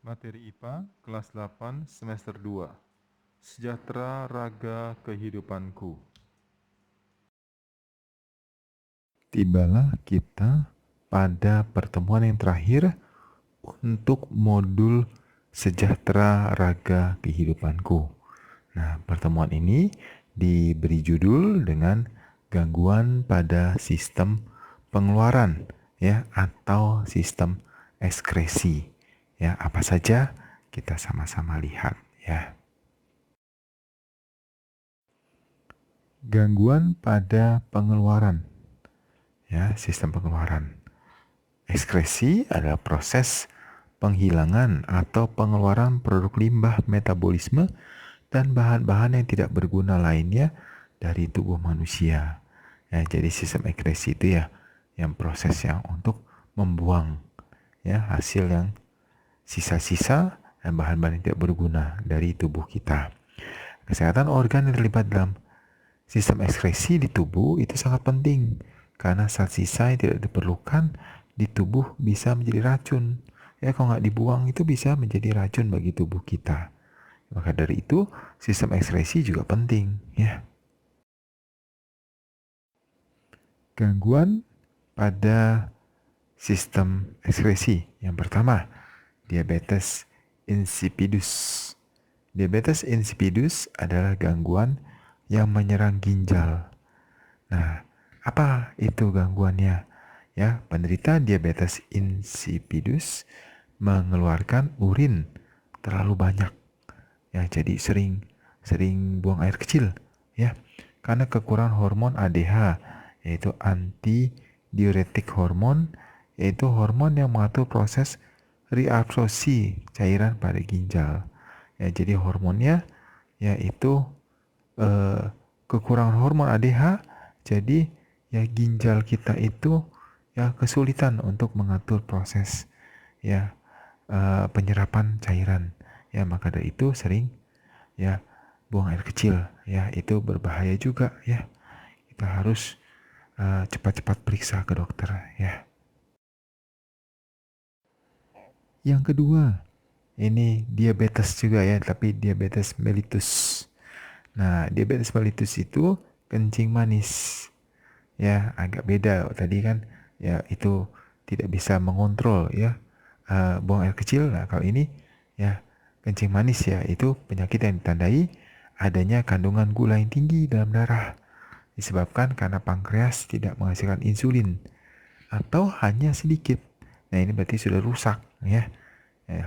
Materi IPA kelas 8 semester 2. Sejahtera Raga Kehidupanku. Tibalah kita pada pertemuan yang terakhir untuk modul Sejahtera Raga Kehidupanku. Nah, pertemuan ini diberi judul dengan gangguan pada sistem pengeluaran ya atau sistem ekskresi. Ya, apa saja kita sama-sama lihat ya. Gangguan pada pengeluaran. Ya, sistem pengeluaran. Ekskresi adalah proses penghilangan atau pengeluaran produk limbah metabolisme dan bahan-bahan yang tidak berguna lainnya dari tubuh manusia. Ya, jadi sistem ekskresi itu ya yang proses yang untuk membuang ya hasil yang sisa-sisa dan bahan-bahan yang tidak berguna dari tubuh kita. Kesehatan organ yang terlibat dalam sistem ekskresi di tubuh itu sangat penting karena zat sisa yang tidak diperlukan di tubuh bisa menjadi racun. Ya, kalau nggak dibuang itu bisa menjadi racun bagi tubuh kita. Maka dari itu, sistem ekskresi juga penting. Ya. Gangguan pada sistem ekskresi. Yang pertama, diabetes insipidus. Diabetes insipidus adalah gangguan yang menyerang ginjal. Nah, apa itu gangguannya? Ya, penderita diabetes insipidus mengeluarkan urin terlalu banyak. Ya, jadi sering buang air kecil, ya. Karena kekurangan hormon ADH, yaitu anti diuretik hormon, yaitu hormon yang mengatur proses reabsorpsi cairan pada ginjal. Ya, jadi hormonnya yaitu kekurangan hormon ADH, jadi ya ginjal kita itu ya kesulitan untuk mengatur proses ya penyerapan cairan. Ya, maka dari itu sering ya buang air kecil. Ya, itu berbahaya juga ya. Kita harus cepat-cepat periksa ke dokter ya. Yang kedua, ini diabetes juga ya, tapi diabetes mellitus. Nah, diabetes mellitus itu kencing manis. Ya, agak beda. Tadi kan ya itu tidak bisa mengontrol ya buang air kecil. Nah, kalau ini ya kencing manis ya itu penyakit yang ditandai adanya kandungan gula yang tinggi dalam darah disebabkan karena pankreas tidak menghasilkan insulin atau hanya sedikit. Nah, ini berarti sudah rusak ya.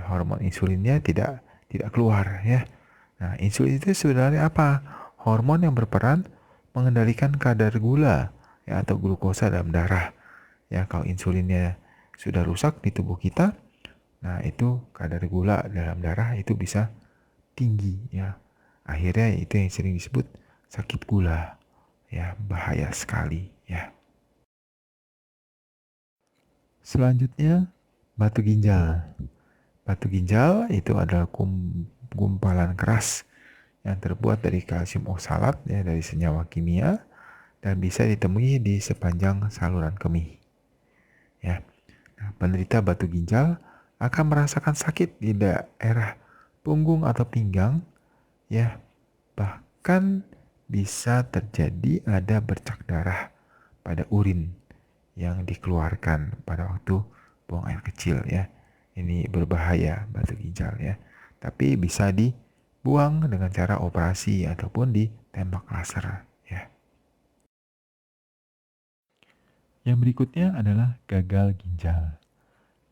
Hormon insulinnya tidak keluar ya. Nah, insulin itu sebenarnya apa? Hormon yang berperan mengendalikan kadar gula ya atau glukosa dalam darah. Ya, kalau insulinnya sudah rusak di tubuh kita, nah itu kadar gula dalam darah itu bisa tinggi ya. Akhirnya itu yang sering disebut sakit gula. Ya, bahaya sekali ya. Selanjutnya, batu ginjal. Batu ginjal itu adalah gumpalan keras yang terbuat dari kalsium oksalat ya dari senyawa kimia dan bisa ditemui di sepanjang saluran kemih. Ya. Nah, penderita batu ginjal akan merasakan sakit di daerah punggung atau pinggang ya. Bahkan bisa terjadi ada bercak darah pada urin yang dikeluarkan pada waktu buang air kecil ya. Ini berbahaya batu ginjal ya. Tapi bisa dibuang dengan cara operasi ataupun ditembak laser ya. Yang berikutnya adalah gagal ginjal.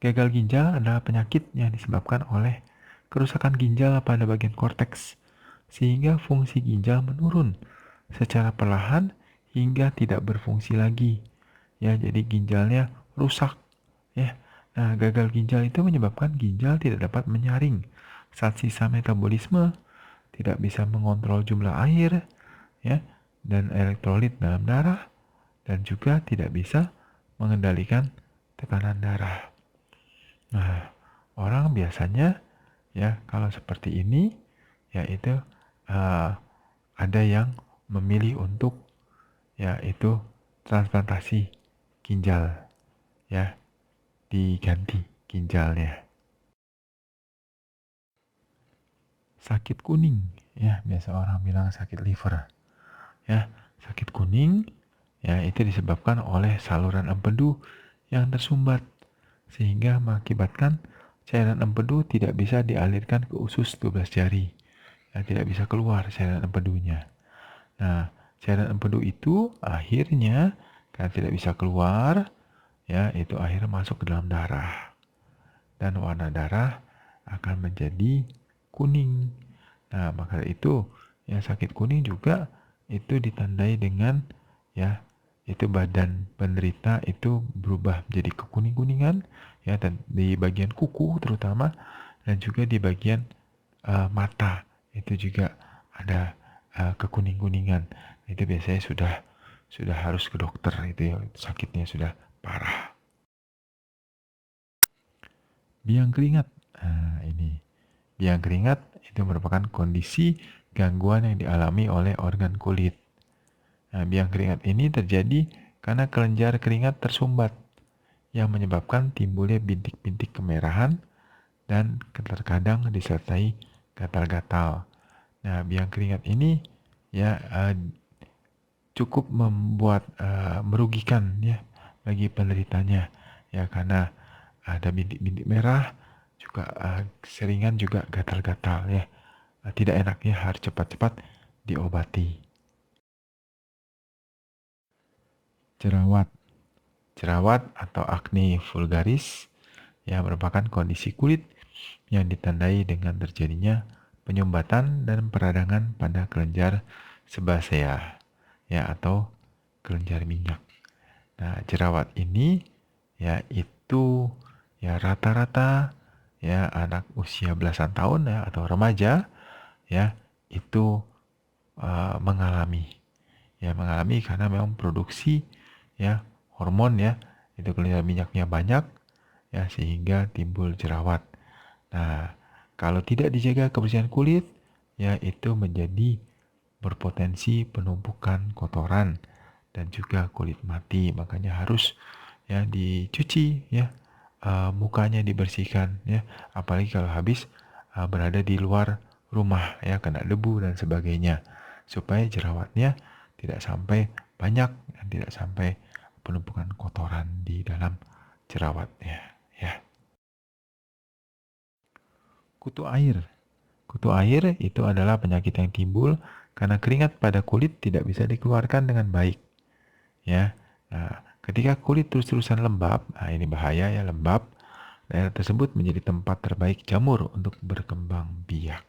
Gagal ginjal adalah penyakit yang disebabkan oleh kerusakan ginjal pada bagian korteks, sehingga fungsi ginjal menurun secara perlahan hingga tidak berfungsi lagi. Ya, jadi ginjalnya rusak. Ya, nah gagal ginjal itu menyebabkan ginjal tidak dapat menyaring zat sisa metabolisme, tidak bisa mengontrol jumlah air, ya, dan elektrolit dalam darah, dan juga tidak bisa mengendalikan tekanan darah. Nah, orang biasanya ya kalau seperti ini yaitu ada yang memilih untuk yaitu transplantasi ginjal ya, diganti ginjalnya. sakit kuning, ya biasa orang bilang sakit liver, ya sakit kuning, ya itu disebabkan oleh saluran empedu yang tersumbat sehingga mengakibatkan cairan empedu tidak bisa dialirkan ke usus 12 jari, ya tidak bisa keluar cairan empedunya. Nah, cairan empedu itu akhirnya karena tidak bisa keluar, ya itu akhirnya masuk ke dalam darah dan warna darah akan menjadi kuning. Nah, maka itu ya sakit kuning juga itu ditandai dengan ya itu badan penderita itu berubah menjadi kekuning-kuningan ya, dan di bagian kuku terutama, dan juga di bagian mata itu juga ada kekuning-kuningan. Itu biasanya sudah harus ke dokter, itu ya sakitnya sudah parah. Biang keringat. Nah, ini biang keringat itu merupakan kondisi gangguan yang dialami oleh organ kulit. Nah, biang keringat ini terjadi karena kelenjar keringat tersumbat yang menyebabkan timbulnya bintik-bintik kemerahan dan terkadang disertai gatal-gatal. Nah, biang keringat ini ya cukup membuat merugikan ya bagi penderitanya ya, karena ada bintik-bintik merah, juga seringan juga gatal-gatal ya. Tidak enaknya harus cepat-cepat diobati. Jerawat. Jerawat atau akne vulgaris ya merupakan kondisi kulit yang ditandai dengan terjadinya penyumbatan dan peradangan pada kelenjar sebasea ya atau kelenjar minyak. Nah, jerawat ini ya itu ya rata-rata ya anak usia belasan tahun ya atau remaja ya itu mengalami karena memang produksi ya hormon ya itu kelenjar minyaknya banyak ya sehingga timbul jerawat. Nah, kalau tidak dijaga kebersihan kulit ya itu menjadi berpotensi penumpukan kotoran dan juga kulit mati. Makanya harus ya dicuci ya, mukanya dibersihkan ya, apalagi kalau habis berada di luar rumah ya, kena debu dan sebagainya, supaya jerawatnya tidak sampai banyak dan tidak sampai penumpukan kotoran di dalam jerawatnya ya. Kutu air. Kutu air itu adalah penyakit yang timbul karena keringat pada kulit tidak bisa dikeluarkan dengan baik. Ya, nah, ketika kulit terus-terusan lembab, nah ini bahaya ya, lembab, daerah tersebut menjadi tempat terbaik jamur untuk berkembang biak.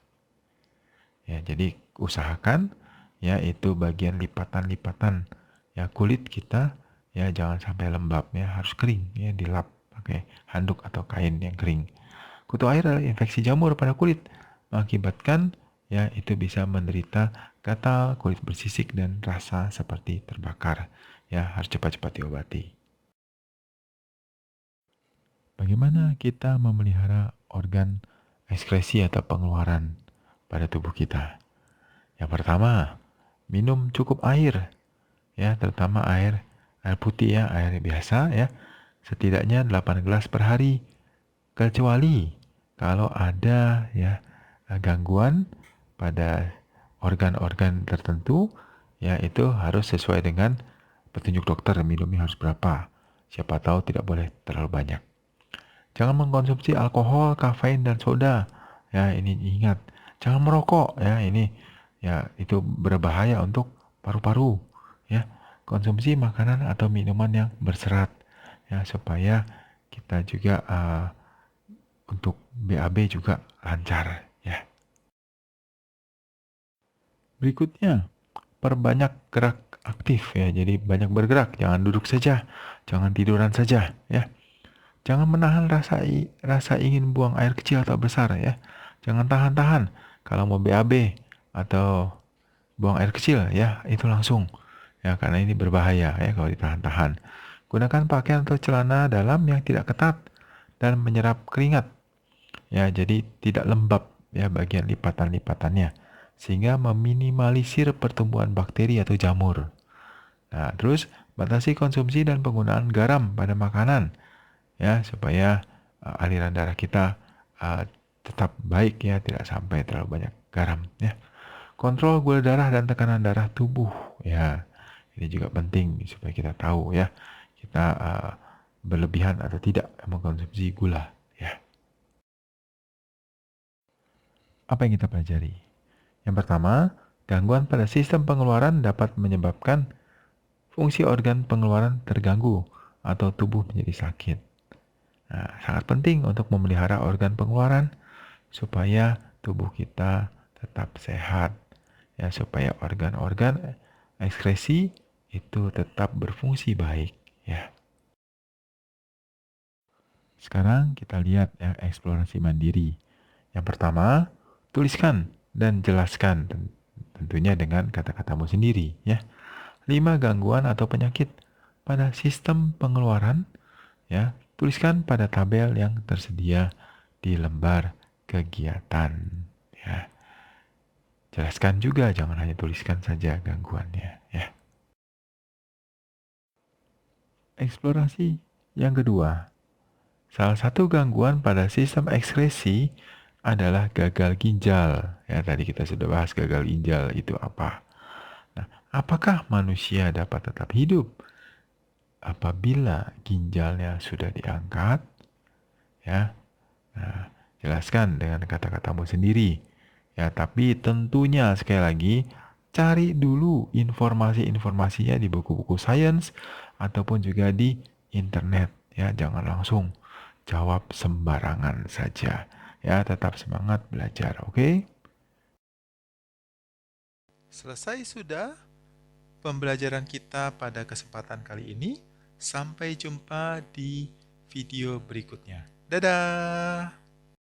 Ya, jadi usahakan ya itu bagian lipatan-lipatan ya kulit kita ya jangan sampai lembab ya, harus kering ya, dilap pakai handuk atau kain yang kering. Kutu air adalah infeksi jamur pada kulit, mengakibatkan ya itu bisa menderita gatal, kulit bersisik dan rasa seperti terbakar. Ya, harus cepat-cepat diobati. Bagaimana kita memelihara organ ekskresi atau pengeluaran pada tubuh kita? Yang pertama, minum cukup air, ya, terutama air putih ya, air biasa ya, setidaknya 8 gelas per hari. Kecuali kalau ada ya gangguan pada organ-organ tertentu, ya itu harus sesuai dengan petunjuk dokter, minumnya harus berapa. Siapa tahu tidak boleh terlalu banyak. Jangan mengkonsumsi alkohol, kafein dan soda. Ya, ini ingat. Jangan merokok ya, ini ya itu berbahaya untuk paru-paru ya. Konsumsi makanan atau minuman yang berserat ya supaya kita juga untuk BAB juga lancar ya. Berikutnya, perbanyak gerak aktif ya. Jadi banyak bergerak, jangan duduk saja, jangan tiduran saja ya. Jangan menahan rasa ingin buang air kecil atau besar ya. Jangan tahan-tahan kalau mau BAB atau buang air kecil ya, itu langsung ya, karena ini berbahaya ya kalau ditahan-tahan. Gunakan pakaian atau celana dalam yang tidak ketat dan menyerap keringat. Ya, jadi tidak lembab ya bagian lipatan-lipatannya sehingga meminimalisir pertumbuhan bakteri atau jamur. Nah, terus batasi konsumsi dan penggunaan garam pada makanan ya supaya aliran darah kita tetap baik ya, tidak sampai terlalu banyak garam ya. Kontrol gula darah dan tekanan darah tubuh ya. Ini juga penting supaya kita tahu ya, kita berlebihan atau tidak mengkonsumsi gula ya. Apa yang kita pelajari? Yang pertama, gangguan pada sistem pengeluaran dapat menyebabkan fungsi organ pengeluaran terganggu atau tubuh menjadi sakit. Nah, sangat penting untuk memelihara organ pengeluaran supaya tubuh kita tetap sehat, ya, supaya organ-organ ekskresi itu tetap berfungsi baik, ya. Sekarang kita lihat ya eksplorasi mandiri. Yang pertama, tuliskan dan jelaskan tentunya dengan kata-katamu sendiri, ya. 5 gangguan atau penyakit pada sistem pengeluaran, ya. Tuliskan pada tabel yang tersedia di lembar kegiatan, ya. Jelaskan juga, jangan hanya tuliskan saja gangguannya, ya. Eksplorasi yang kedua. Salah satu gangguan pada sistem ekskresi adalah gagal ginjal. Ya, tadi kita sudah bahas gagal ginjal itu apa. Nah, apakah manusia dapat tetap hidup apabila ginjalnya sudah diangkat? Ya. Nah, jelaskan dengan kata-katamu sendiri. Ya, tapi tentunya sekali lagi cari dulu informasi-informasinya di buku-buku sains ataupun juga di internet, ya. Jangan langsung jawab sembarangan saja. Ya, tetap semangat belajar, oke? Selesai sudah pembelajaran kita pada kesempatan kali ini. Sampai jumpa di video berikutnya. Dadah!